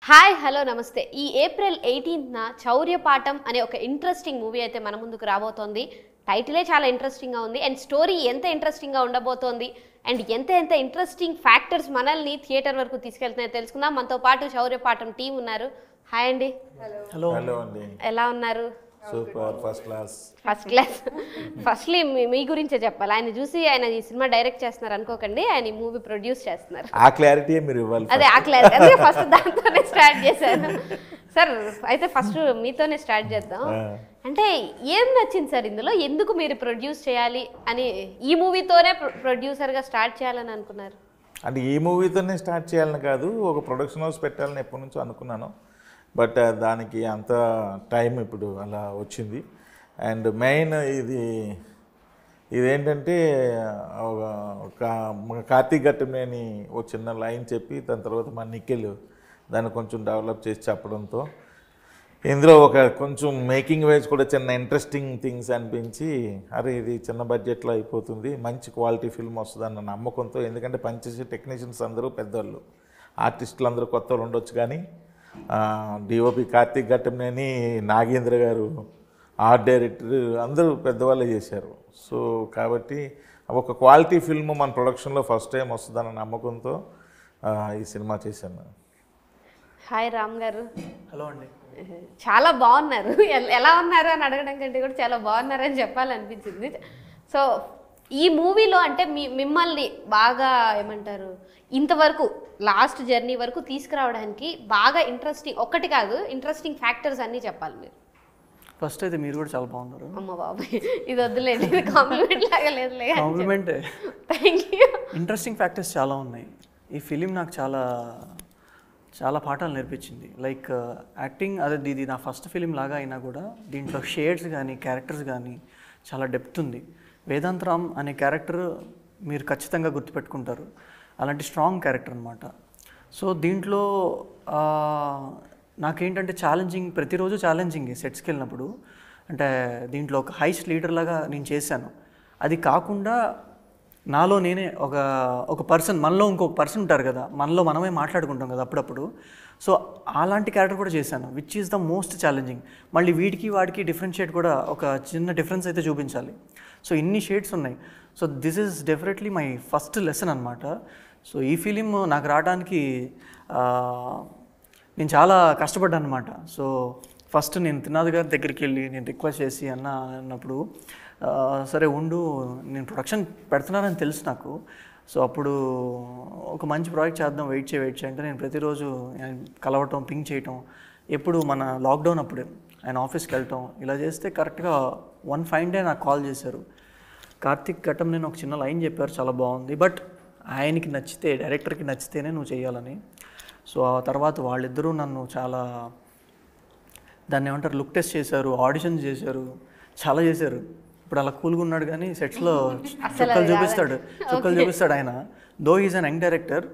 Hi hello నమస్తే. ఈ April 18న Chaurya Paatham అనే ఒక ఇంట్రెస్టింగ్ మూవీ అయితే మన ముందుకు రాబోతోంది. టైటిలే చాలా ఇంట్రెస్టింగ్గా ఉంది అండ్ స్టోరీ ఎంత ఇంట్రెస్టింగ్గా ఉండబోతోంది అండ్ ఎంత ఇంట్రెస్టింగ్ ఫ్యాక్టర్స్ మనల్ని థియేటర్ వరకు తీసుకెళ్తున్నాయో తెలుసుకుందాం. మనతో పాటు చౌర్యపాఠం టీం ఉన్నారు. హాయ్ అండి. హలో అండి. ఎలా ఉన్నారు? Super, first class. ఫస్ట్లీ మీ గురించే చెప్పాలి. ఆయన చూసి ఆయన ఈ సినిమా డైరెక్ట్ చేస్తున్నారు అనుకోకండి, ఆయన ఈ మూవీ ప్రొడ్యూస్ చేస్తున్నారు. ఆ క్లారిటీ మీరు ఇవ్వాలి. అదే ఆ క్లారిటీ, అదే ఫస్ట్ దాంతోనే స్టార్ట్ చేశాను సార్. అయితే ఫస్ట్ మీతోనే స్టార్ట్ చేద్దాం. అంటే ఏం నచ్చింది సార్ ఇందులో? ఎందుకు మీరు ప్రొడ్యూస్ చేయాలి అని, ఈ మూవీతోనే ప్రొడ్యూసర్గా స్టార్ట్ చేయాలని అనుకున్నారు? అంటే ఈ మూవీతోనే స్టార్ట్ చేయాలని కాదు, ఒక ప్రొడక్షన్ హౌస్ పెట్టాలని ఎప్పటి నుంచో అనుకున్నాను. బట్ దానికి అంత టైం ఇప్పుడు అలా వచ్చింది. అండ్ మెయిన్ ఇదేంటంటే కార్తీక్ ఘట్టమనేని ఒక చిన్న లైన్ చెప్పి దాని తర్వాత మా నిఖిల్ దాన్ని కొంచెం డెవలప్ చేసి చెప్పడంతో ఇందులో ఒక కొంచెం మేకింగ్ వైజ్ కూడా చిన్న ఇంట్రెస్టింగ్ థింగ్స్ అనిపించి, అరే ఇది చిన్న బడ్జెట్లో అయిపోతుంది, మంచి క్వాలిటీ ఫిల్మ్ వస్తుందన్న నమ్మకంతో. ఎందుకంటే పనిచేసే టెక్నీషియన్స్ అందరూ పెద్దవాళ్ళు, ఆర్టిస్టులు అందరూ కొత్త వాళ్ళు ఉండొచ్చు, కానీ డిఓపి కార్తీక్ ఘట్టమనేని, నాగేంద్ర గారు, ఆర్ట్ డైరెక్టర్ అందరూ పెద్దవాళ్ళే చేశారు. సో కాబట్టి ఒక క్వాలిటీ ఫిల్మ్ మన ప్రొడక్షన్లో ఫస్ట్ టైం వస్తుందన్న నమ్మకంతో ఈ సినిమా చేశాను. హాయ్ రామ్ గారు. హలో అండి. చాలా బాగున్నారు. ఎలా ఉన్నారు అని అడగడం కంటే కూడా చాలా బాగున్నారని చెప్పాలనిపించింది. సో ఈ మూవీలో అంటే మిమ్మల్ని బాగా ఏమంటారు, ఇంతవరకు లాస్ట్ జర్నీ వరకు తీసుకురావడానికి బాగా ఇంట్రెస్టింగ్, ఒక్కటి కాదు ఇంట్రెస్టింగ్ ఫ్యాక్టర్స్ అన్నీ చెప్పాలి మీరు. ఫస్ట్ అయితే మీరు కూడా చాలా బాగున్నారు. అమ్మ బాబాయ్, ఇది వద్దులేండి, ఇది కాంప్లిమెంట్ లాగా లేదులే. కాంప్లిమెంటే. Thank you. ఇంట్రెస్టింగ్ ఫ్యాక్టర్స్ చాలా ఉన్నాయి. ఈ ఫిలిం నాకు చాలా చాలా పాఠాలు నేర్పించింది. లైక్ యాక్టింగ్, అదే ఇది నా ఫస్ట్ ఫిలిం లాగా అయినా కూడా దీంట్లో షేడ్స్ కానీ క్యారెక్టర్స్ కానీ చాలా డెప్త్ ఉంది. వేదాంతరామ్ అనే క్యారెక్టర్ మీరు ఖచ్చితంగా గుర్తుపెట్టుకుంటారు. అలాంటి స్ట్రాంగ్ క్యారెక్టర్ అనమాట. సో దీంట్లో నాకేంటంటే ఛాలెంజింగ్, ప్రతిరోజు ఛాలెంజింగ్ సెట్స్కి వెళ్ళినప్పుడు. అంటే దీంట్లో ఒక హైస్ట్ లీడర్ లాగా నేను చేశాను. అది కాకుండా నాలో నేనే ఒక పర్సన్, మనలో ఇంకొక పర్సన్ ఉంటారు కదా, మనలో మనమే మాట్లాడుకుంటాం కదా అప్పుడప్పుడు. సో అలాంటి క్యారెక్టర్ కూడా చేశాను, which is the most challenging. మళ్ళీ వీటికి వాడికి డిఫరెన్షియేట్ కూడా, ఒక చిన్న డిఫరెన్స్ అయితే చూపించాలి. సో ఇన్ని షేడ్స్ ఉన్నాయి. So this is definitely my first lesson అనమాట. సో ఈ ఫిలిం నాకు రావడానికి నేను చాలా కష్టపడ్డాను అనమాట. సో ఫస్ట్ నేను త్రినాథ్ గారి దగ్గరికి వెళ్ళి నేను రిక్వెస్ట్ చేసి అన్నప్పుడు, సరే ఉండు, నేను ప్రొడక్షన్ పెడుతున్నానని తెలుసు నాకు. సో అప్పుడు ఒక మంచి ప్రాజెక్ట్ చేద్దాం, వెయిట్ చేయి అంటే నేను ప్రతిరోజు కలవటం, పింక్ చేయటం, ఎప్పుడు మన లాక్డౌన్ అప్పుడే ఆయన ఆఫీస్కి వెళ్ళటం, ఇలా చేస్తే కరెక్ట్గా వన్ ఫైన్ డే నాకు కాల్ చేశారు. కార్తీక్ ఘట్టమనేని ఒక చిన్న లైన్ చెప్పారు, చాలా బాగుంది, బట్ ఆయనకి నచ్చితే, డైరెక్టర్కి నచ్చితేనే నువ్వు చేయాలని. సో ఆ తర్వాత వాళ్ళిద్దరూ నన్ను చాలా, దాన్ని ఏమంటారు, లుక్ టెస్ట్ చేశారు, ఆడిషన్ చేశారు, చాలా చేశారు. ఇప్పుడు అలా కూల్గా ఉన్నాడు కానీ సెట్స్లో చుక్కలు చూపిస్తాడు ఆయన. Though is an young director,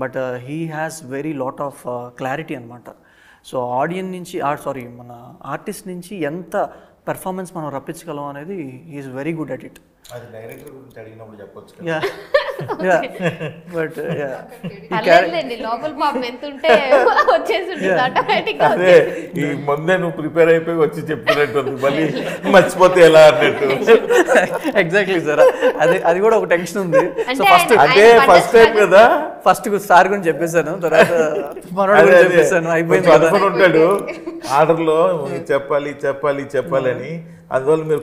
but he has very lot of clarity అనమాట. సో ఆడియన్స్ నుంచి, మన ఆర్టిస్ట్ నుంచి ఎంత పెర్ఫార్మెన్స్ మనం రప్పించగలం అనేది is very good at it. అది డైరెక్టర్ గురించి అడిగినప్పుడు చెప్పొచ్చు. బట్ లోపల పాపం ఎంత ఉంటే వచ్చేసి ఆటోమేటిక్గా ఈ ముందే నువ్వు ప్రిపేర్ అయిపోయి వచ్చి చెప్పినట్టు, మళ్ళీ మర్చిపోతే ఎలా అన్నట్టు. ఎగ్జాక్ట్లీ సార్, అది కూడా ఒక టెన్షన్ ఉంది. సో ఫస్ట్ టైం కదా, ఫస్ట్ సార్ గురించి చెప్పేశాను, తర్వాత మనోడు గురించి చెప్పేశాను, అయిపోయింది. ఉంటాడు ఆర్డర్లో చెప్పాలి అని. అందువల్ల మీరు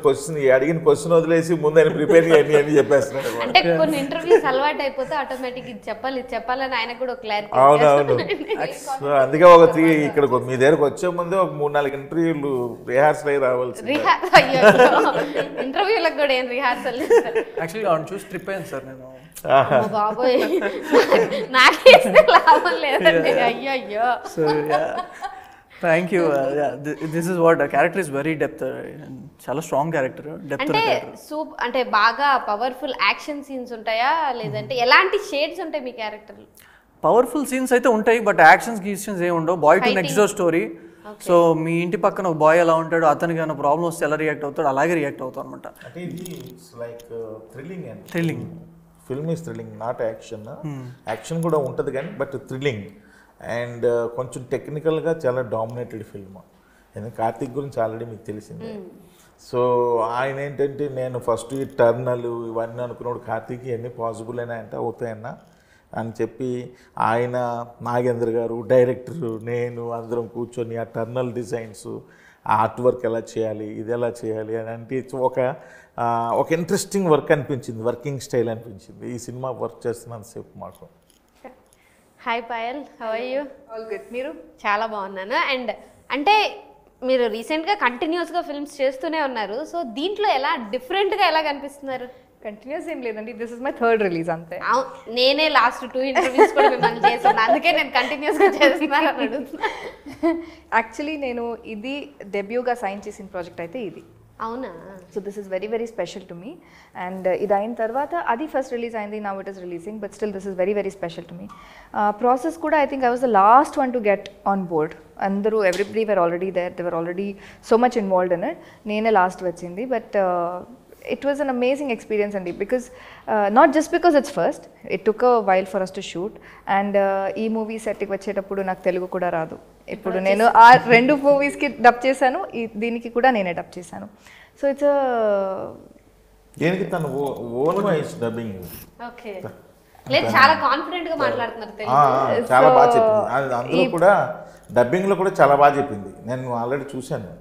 అడిగిన క్వశ్చన్ వదిలేసి ముందు ఆయన ప్రిపేర్ చేయండి అని చెప్పేస్తున్నాడు. అంటే కొన్ని ఇంటర్వ్యూస్ అలవాటు అయిపోతే ఆటోమేటిక్ ఇది చెప్పాలని ఆయన కూడా క్లారిటీ. అవునవును. సో అందుకే ఇక్కడ మీ దగ్గరకు వచ్చే ముందే ఒక 3-4 ఇంటర్వ్యూలు రిహార్సల్ అయ్యి రావాల్సి. ఇంటర్వ్యూలకు కూడా ఏం రిహార్సల్? యాక్చువల్లీ అవును, చూసి ట్రిప్ అయ్యాను సార్ నేను. బాబోయ్, నాకేస్తే లాభం లేదండి. అయ్యో. So thank you. This is what character is very depth, చాలా స్ట్రాంగ్ క్యారెక్టర్, డెప్త్. అంటే బాగా పవర్ఫుల్ యాక్షన్ సీన్స్ ఉంటాయా, లేదంటే ఎలాంటి షేడ్స్ ఉంటాయి మీ క్యారెక్టర్? పవర్ఫుల్ సీన్స్ అయితే ఉంటాయి, బట్ యాక్షన్స్ ఏమి ఉండవు. Boy to next door story. So మీ ఇంటి పక్కన ఒక బాయ్ ఎలా ఉంటాడు, అతనికి ఏమైనా ప్రాబ్లమ్ వస్తే ఎలా రియాక్ట్ అవుతాడు, అలాగే రియాక్ట్ అవుతాం అనమాట. Thrilling film is thrilling, not action. Action కూడా ఉంటుంది కానీ బట్ థ్రిల్లింగ్. అండ్ కొంచెం టెక్నికల్గా చాలా డామినేటెడ్ ఫిల్మ్. ఎందుకంటే కార్తీక్ గురించి ఆల్రెడీ మీకు తెలిసిందే. సో ఆయన ఏంటంటే నేను ఫస్ట్ ఈ టర్నలు ఇవన్నీ అనుకున్నప్పుడు కార్తీక్ ఇవన్నీ పాసిబుల్ అయినా అంటే అవుతాయన్నా అని చెప్పి ఆయన నాగేంద్ర గారు డైరెక్టర్ నేను అందరం కూర్చొని ఆ టర్నల్ డిజైన్స్ ఆర్ట్ వర్క్ ఎలా చేయాలి ఇది ఎలా చేయాలి అని అంటే ఒక ఇంట్రెస్టింగ్ వర్క్ అనిపించింది, వర్కింగ్ స్టైల్ అనిపించింది ఈ సినిమా వర్క్ చేస్తున్నంతసేపు మాకు. Hi Payal, how are you? All good. మీరు? చాలా బాగున్నాను. అండ్ అంటే మీరు రీసెంట్గా కంటిన్యూస్గా ఫిల్మ్స్ చేస్తూనే ఉన్నారు. సో దీంట్లో ఎలా డిఫరెంట్గా ఎలా కనిపిస్తున్నారు? కంటిన్యూస్ ఏం లేదండి, this is my third release అంతే. నేనే లాస్ట్ 2 ఇంటర్వ్యూస్ కూడా మిమ్మల్ని చేస్తున్నాను, అందుకే నేను కంటిన్యూస్గా చేస్తున్నాను అని అడుగుతున్నా. యాక్చువల్లీ నేను ఇది డెబ్యూగా సైన్ చేసిన ప్రాజెక్ట్ అయితే ఇది. అవునా? So this is very very special to me. And ఇది అయిన తర్వాత అది ఫస్ట్ రిలీజ్ అయింది, now it is releasing, but still this is very very special to me. Process కూడా I think I was the last one to get on board. అందరూ everybody were already there, they were already so much involved in it. నేనే last వచ్చింది. But it was an amazing experience and because not just because it's first, it took a while for us to shoot and ee movie set ki vachetappudu నాకు తెలుగు కూడా రాదు. ఇప్పుడు నేను ఆ 2 movies కి dub చేశాను, దీనికి కూడా నేనే డబ్ చేశాను. సో ఇట్స్ దేనికి తను ఓన్ వాయిస్ డబ్బింగ్. ఓకే, లేదు చాలా కాన్ఫిడెంట్ గా మాట్లాడుతున్నారు తెలుగు. చాలా బాగా చెప్పింది, అందులో కూడా డబ్బింగ్ లో కూడా చాలా బాగా చెప్పింది, నేను ఆల్రెడీ చూశాను.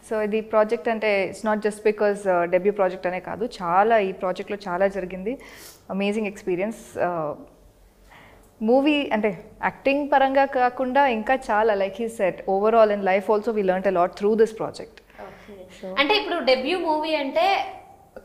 సో ఇది ప్రాజెక్ట్ అంటే it's not just because debut project అనే కాదు, చాలా ఈ ప్రాజెక్ట్లో చాలా జరిగింది. Amazing experience. మూవీ అంటే యాక్టింగ్ పరంగా కాకుండా ఇంకా చాలా like he set overall in life also we learn a lot through this project. అంటే ఇప్పుడు డెబ్యూ మూవీ అంటే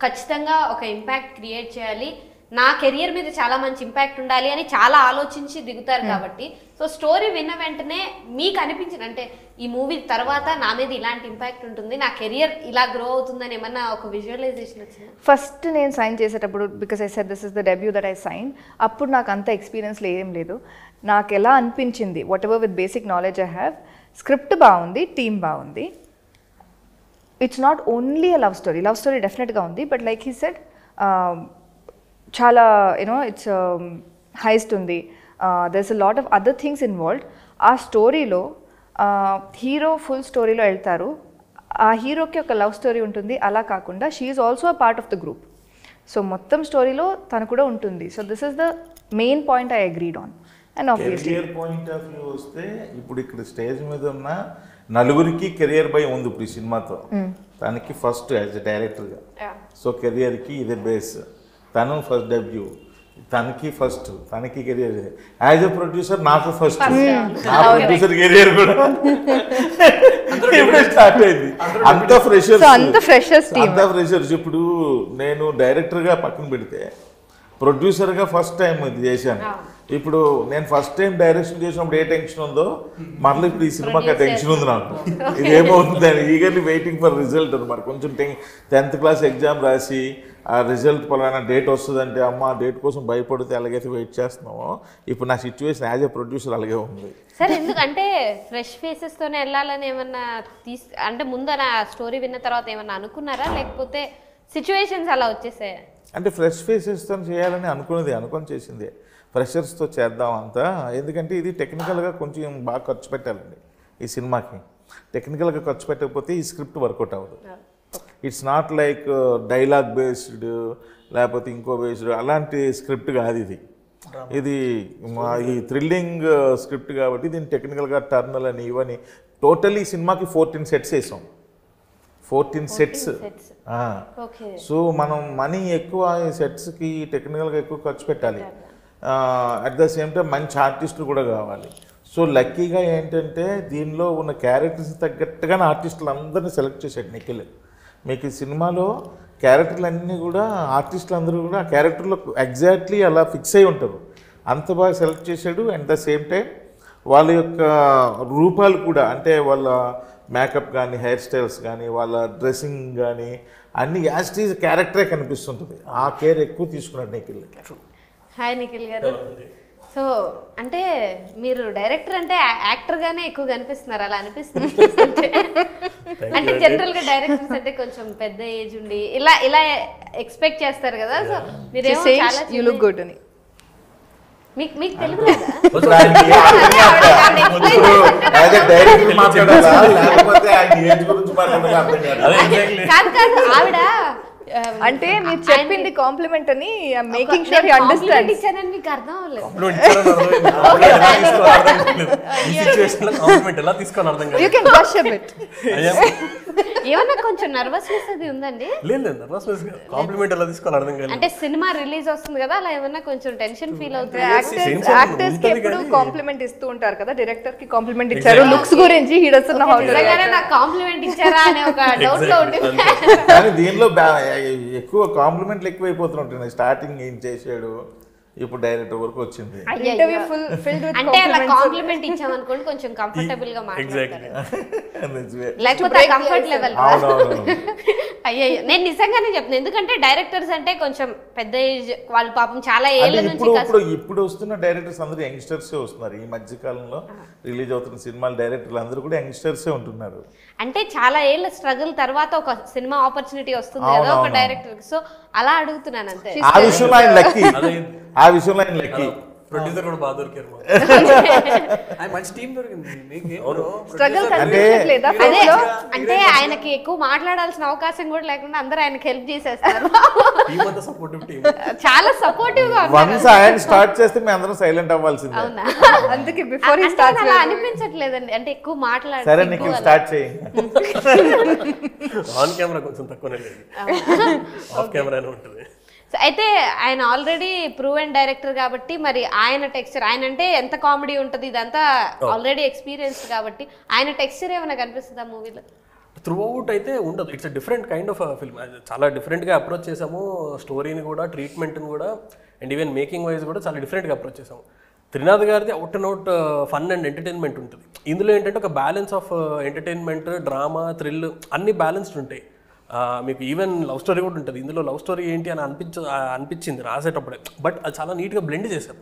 ఖచ్చితంగా ఒక ఇంపాక్ట్ క్రియేట్ చేయాలి, నా కెరియర్ మీద చాలా మంచి ఇంపాక్ట్ ఉండాలి అని చాలా ఆలోచించి దిగుతారు కాబట్టి, సో స్టోరీ విన్న వెంటనే మీకు అనిపించింది అంటే ఈ మూవీ తర్వాత నా మీద ఇలాంటి ఇంపాక్ట్ ఉంటుంది, నా కెరియర్ ఇలా గ్రో అవుతుందని ఏమన్నా ఒక విజువలైజేషన్ వచ్చింది? ఫస్ట్ నేను సైన్ చేసేటప్పుడు because I said this is the debut that I sign, అప్పుడు నాకు అంత ఎక్స్పీరియన్స్ ఏం లేదు. నాకు ఎలా అనిపించింది, whatever with basic knowledge I have, script బాగుంది, టీమ్ బాగుంది. It's not only a love story డెఫినెట్గా ఉంది, బట్ లైక్ హీ సెడ్ చాలా యూనో ఇట్స్ హైస్ట్ ఉంది, there's a lot of other things involved. ఆ స్టోరీలో హీరో ఫుల్ స్టోరీలో వెళ్తారు, ఆ హీరోకి ఒక లవ్ స్టోరీ ఉంటుంది, అలా కాకుండా she is also a part of the group. So మొత్తం స్టోరీలో తను కూడా ఉంటుంది. So this is the main point I agreed on. And obviously career point of view వస్తే ఇప్పుడు ఇక్కడ స్టేజ్ మీద ఉన్న నలుగురికి కెరియర్ భయం ఉంది ఇప్పుడు ఈ సినిమాతో. తనకి ఫస్ట్ యాజ్ ఎ డైరెక్టర్గా, సో కెరియర్కి ఇదే బేస్. తను ఫస్ట్ డెబ్యూ, తనకి ఫస్ట్, తనకి కెరియర్. యాజ్ ఎ ప్రొడ్యూసర్ నాకు ఫస్ట్, నా ప్రొడ్యూసర్ కెరియర్ కూడా స్టార్ట్ అయింది. అంత ఫ్రెషర్స్. ఇప్పుడు నేను డైరెక్టర్గా పక్కన పెడితే ప్రొడ్యూసర్గా ఫస్ట్ టైం ఇది చేశాను. ఇప్పుడు నేను ఫస్ట్ టైం డైరెక్షన్ చేసినప్పుడు ఏ టెన్షన్ ఉందో మళ్ళీ ఇప్పుడు ఈ సినిమాకి ఆ టెన్షన్ ఉంది నాకు. ఇదేమవుతుంది అని ఈగర్లీ వెయిటింగ్ ఫర్ రిజల్ట్ అనమాట. కొంచెం 10th క్లాస్ ఎగ్జామ్ రాసి ఆ రిజల్ట్ పలానా డేట్ వస్తుందంటే అమ్మ ఆ డేట్ కోసం భయపడితే ఎలాగైతే వెయిట్ చేస్తున్నామో ఇప్పుడు నా సిచ్యువేషన్ యాజ్ ఎ ప్రొడ్యూసర్ అలాగే ఉంది. సార్ ఎందుకంటే ఫ్రెష్ ఫేసెస్తోనే వెళ్ళాలని ఏమన్నా అంటే ముందర స్టోరీ విన్న తర్వాత ఏమన్నా అనుకున్నారా, లేకపోతే సిచ్యువేషన్స్ అలా వచ్చేసాయా? అంటే ఫ్రెష్ ఫేసెస్తో చేయాలని అనుకొని చేసింది. ఫ్రెషర్స్తో చేద్దాం అంతా, ఎందుకంటే ఇది టెక్నికల్గా కొంచెం బాగా ఖర్చు పెట్టాలండి ఈ సినిమాకి. టెక్నికల్గా ఖర్చు పెట్టకపోతే ఈ స్క్రిప్ట్ వర్కౌట్ అవ్వదు. It's not like dialogue based లేకపోతే ఇంకో బేస్డ్ అలాంటి స్క్రిప్ట్ కాదు ఇది. ఇది ఈ థ్రిల్లింగ్ స్క్రిప్ట్ కాబట్టి దీన్ని టెక్నికల్గా టర్నల్ అని ఇవన్నీ టోటలీ సినిమాకి 14 సెట్స్ వేసాం. 14 సెట్స్. సో మనం మనీ ఎక్కువ ఈ సెట్స్కి టెక్నికల్గా ఎక్కువ ఖర్చు పెట్టాలి. అట్ ద సేమ్ టైం మంచి ఆర్టిస్టులు కూడా కావాలి. సో లక్కీగా ఏంటంటే దీనిలో ఉన్న క్యారెక్టర్స్ తగ్గట్టుగానే ఆర్టిస్టులు అందరినీ సెలెక్ట్ చేశాడు నిఖిల్. మీకు ఈ సినిమాలో క్యారెక్టర్లు కూడా ఆర్టిస్టులు అందరూ కూడా ఆ క్యారెక్టర్లో ఎగ్జాక్ట్లీ అలా ఫిక్స్ అయి ఉంటారు. అంత బాగా సెలెక్ట్ చేశాడు. అట్ ద సేమ్ టైం వాళ్ళ యొక్క రూపాలు కూడా అంటే వాళ్ళ మేకప్ కానీ హెయిర్ స్టైల్స్ కానీ వాళ్ళ డ్రెస్సింగ్ కానీ అన్ని యాజ్ ఇట్ ఈజ్ క్యారెక్టరే కనిపిస్తుంటుంది. ఆ కేర్ ఎక్కువ తీసుకున్నాడు నిఖిల్. హాయ్ నిఖిల్ గారు. సో అంటే మీరు డైరెక్టర్ అంటే యాక్టర్గానే ఎక్కువ కనిపిస్తున్నారు, అలా అనిపిస్తుంది. అంటే జనరల్గా డైరెక్టర్స్ అంటే కొంచెం పెద్ద ఏజ్ ఉండి ఇలా ఎక్స్పెక్ట్ చేస్తారు కదా. సో మీరు యు లుక్ గుడ్ అని. మీకు తెలుగు లేదా? ఇప్పుడు ఆయనకి ఏ అర్థం కాదు. ఇప్పుడు అదే డైరెక్ట్ మాట్లాడాలా లేకపోతే ఆయన ఏజ్ గురించి మాట్లాడాలా అర్థం కాదు. కాదు ఆవిడ అంటే మీరు చెప్పింది కాంప్లిమెంట్ అని మేకింగ్ షూర్ యు అండర్స్టాండ్. ఇచ్చానని మీకు అర్థం అవ్వలేదు. ఎలా తీసుకోవాలి అర్థం you can brush a bit. ఏమన్నా కొంచెం నర్వస్నెస్ అది ఉందండి? లేదు నర్వస్నెస్ కాదు, కాంప్లిమెంట్ ఎలా తీసుకోవాలి అర్థం కాదు. అంటే సినిమా రిలీజ్ వస్తుంది కదా, అలా ఏమన్నా కొంచెం టెన్షన్ ఫీల్ అవుతుంది? యాక్టర్స్ కి ఎప్పుడు కాంప్లిమెంట్ ఇస్తూ ఉంటారు కదా, డైరెక్టర్ కి కాంప్లిమెంట్ ఇచ్చారు లుక్స్ గురించి, he doesn't know how to నిజంగానే నాకు కాంప్లిమెంట్ ఇచ్చారా అనే ఒక డౌట్ లో ఉంటుంది. కానీ దీనిలో ఎక్కువ కాంప్లిమెంట్లు ఎక్కువైపోతుంటాయి. స్టార్టింగ్ ఏం చేశాడు, ఇప్పుడు డైరెక్టర్ వరకు వచ్చింది. ఇంటర్వ్యూ ఫుల్ ఫిల్డ్ విత్ అంటే అలా కాంప్లిమెంట్ ఇచ్చామనుకోండి కొంచెం కంఫర్టబుల్ గా మాట్లాడతారు, లేకపోతే కంఫర్ట్ లెవెల్. అయ్యో నేను నిజంగానే చెప్తాను, ఎందుకంటే డైరెక్టర్స్ అంటే కొంచెం పెద్ద ఏజ్ వాళ్ళు, పాపం చాలా ఏళ్ళ నుంచి ఇప్పుడు వస్తున్న డైరెక్టర్స్ అందరూ యంగ్స్టర్సే వస్తున్నారు. ఈ మధ్య కాలంలో రిలీజ్ అవుతున్న సినిమాల డైరెక్టర్లు అందరూ కూడా యంగ్స్టర్సే ఉంటున్నారు. అంటే చాలా ఏళ్ళ స్ట్రగుల్ తర్వాత ఒక సినిమా ఆపర్చునిటీ వస్తుంది కదా ఒక డైరెక్టర్, సో అలా అడుగుతున్నాను అంతే. ఆ విషయంలో ఆయన లక్కీ. ప్రొడ్యూసర్ కూడా బాగా దొరికారు, మంచి టీం దొరికింది. స్ట్రగుల్ అంటే ఆయనకి ఎక్కువ మాట్లాడాల్సిన అవకాశం కూడా లేకుండా అందరూ ఆయనకి హెల్ప్ చేసేస్తారు. చాలా సపోర్టివ్ గా వన్స్ ఆయన స్టార్ట్ చేస్తే మేము అందరం సైలెంట్ అవ్వాల్సిందే. అవునా? అందుకే బిఫోర్ హి అంటే స్టార్ట్స్ అలా అనిపించట్లేదండి, అంటే ఎక్కువ మాట్లాడాలి. సరే నీకు స్టార్ట్ చేయండి. ఆన్ కెమెరా కొంచెం తక్కువనే లేదు, ఆఫ్ కెమెరానే ఉంటుంది. అయితే ఆయన ఆల్రెడీ ప్రూవెన్ డైరెక్టర్ కాబట్టి మరి ఆయన టెక్స్చర్, ఆయన అంటే ఎంత కామెడీ ఉంటుంది ఇదంతా ఆల్రెడీ ఎక్స్పీరియన్స్డ్ కాబట్టి ఆయన టెక్స్చర్ ఏమైనా కనిపిస్తుందా మూవీలో? త్రూ అవుట్ అయితే ఉండదు. It's different kind of film. చాలా డిఫరెంట్గా అప్రోచ్ చేసాము, స్టోరీని కూడా, ట్రీట్మెంట్ని కూడా, అండ్ ఈవెన్ మేకింగ్ వైజ్ కూడా చాలా డిఫరెంట్గా అప్రోచ్ చేసాము. త్రినాథ్ గారిది out and out fun and entertainment ఉంటుంది. ఇందులో ఏంటంటే ఒక balance of entertainment, drama, thrill అన్ని బ్యాలెన్స్డ్ ఉంటాయి. మీకు ఈవెన్ లవ్ స్టోరీ కూడా ఉంటుంది. ఇందులో లవ్ స్టోరీ ఏంటి అని అనిపించింది రాసేటప్పుడే, బట్ అది చాలా నీట్గా బ్లెండ్ చేశారు.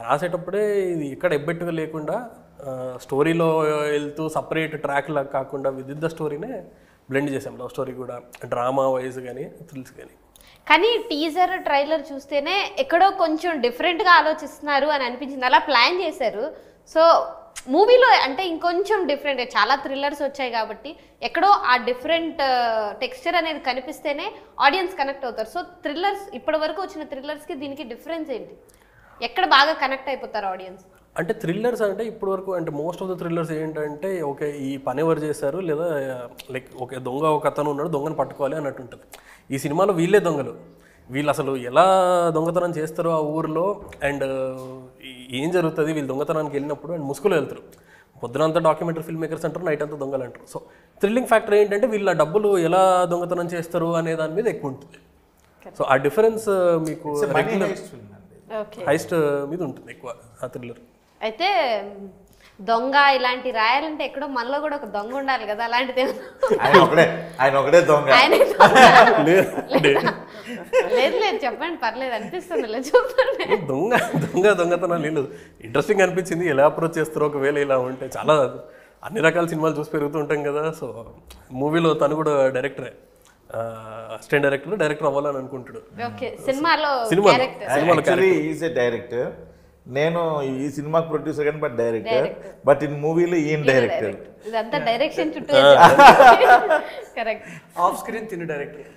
రాసేటప్పుడే ఇది ఎక్కడ ఎబ్బెట్టుగా లేకుండా స్టోరీలో వెళ్తూ సపరేట్ ట్రాక్ లాగా కాకుండా విత్ ద స్టోరీనే బ్లెండ్ చేసాం. లవ్ స్టోరీ కూడా, డ్రామా వైజ్ కానీ, థ్రిల్స్ కానీ. కానీ టీజర్ ట్రైలర్ చూస్తేనే ఎక్కడో కొంచెం డిఫరెంట్గా ఆలోచిస్తున్నారు అని అనిపించింది. అలా ప్లాన్ చేశారు. సో మూవీలో అంటే ఇంకొంచెం డిఫరెంట్, చాలా థ్రిల్లర్స్ వచ్చాయి కాబట్టి ఎక్కడో ఆ డిఫరెంట్ టెక్స్చర్ అనేది కనిపిస్తేనే ఆడియన్స్ కనెక్ట్ అవుతారు. సో థ్రిల్లర్స్ ఇప్పటి వరకు వచ్చిన థ్రిల్లర్స్కి దీనికి డిఫరెన్స్ ఏంటి? ఎక్కడ బాగా కనెక్ట్ అయిపోతారు ఆడియన్స్? అంటే థ్రిల్లర్స్ అంటే ఇప్పటి వరకు అంటే మోస్ట్ ఆఫ్ ద థ్రిల్లర్స్ ఏంటంటే ఓకే ఈ పని ఎవరు చేశారు, లేదా లైక్ ఓకే దొంగ ఒక అతను ఉన్నాడు, దొంగను పట్టుకోవాలి అన్నట్టు ఉంటుంది. ఈ సినిమాలో వీళ్ళే దొంగలు, వీళ్ళు అసలు ఎలా దొంగతనం చేస్తారో ఆ ఊరిలో, అండ్ ఏం జరుగుతుంది వీళ్ళు దొంగతనానికి వెళ్ళినప్పుడు, అండ్ ముసుగులో వెళ్తారు. పొద్దునంతా డాక్యుమెంటరీ ఫిల్మ్ మేకర్స్ అంటారు, నైట్ అంతా దొంగలు అంటారు. సో థ్రిల్లింగ్ ఫ్యాక్టర్ ఏంటంటే వీళ్ళ డబ్బులు ఎలా దొంగతనం చేస్తారు అనే దాని మీద ఎక్కువ ఉంటుంది. సో ఆ డిఫరెన్స్ మీకు హైస్ట్ మీద ఉంటుంది ఎక్కువ ఆ థ్రిల్లర్. అయితే దొంగ ఇలాంటి రాయాలంటే ఎక్కడో మనలో కూడా ఒక దొంగ ఉండాలి కదా, అలాంటిది ఆయన ఒకటే దొంగ. లేదు లేదు చెప్పండి, పర్లేదు అనిపిస్తుంది చెప్పండి. దొంగతనం లేదు, ఇంట్రెస్టింగ్ అనిపించింది. ఎలా అప్రోచ్ చేస్తారో ఒకవేళ ఇలా ఉంటే, చాలా అన్ని రకాల సినిమాలు చూసి పెరుగుతూ ఉంటాం కదా. సో మూవీలో తను కూడా డైరెక్టరే, అసిస్టెంట్ డైరెక్టర్ అవ్వాలని అనుకుంటాడు. డైరెక్టర్, నేను ఈ సినిమాకి ప్రొడ్యూసర్ కానీ బట్ డైరెక్టర్, బట్ ఇన్ మూవీలో ఈయన డైరెక్టర్. ఇదంతా డైరెక్షన్ చుట్టూ. కరెక్ట్. ఆఫ్ స్క్రీన్ తిను డైరెక్టర్.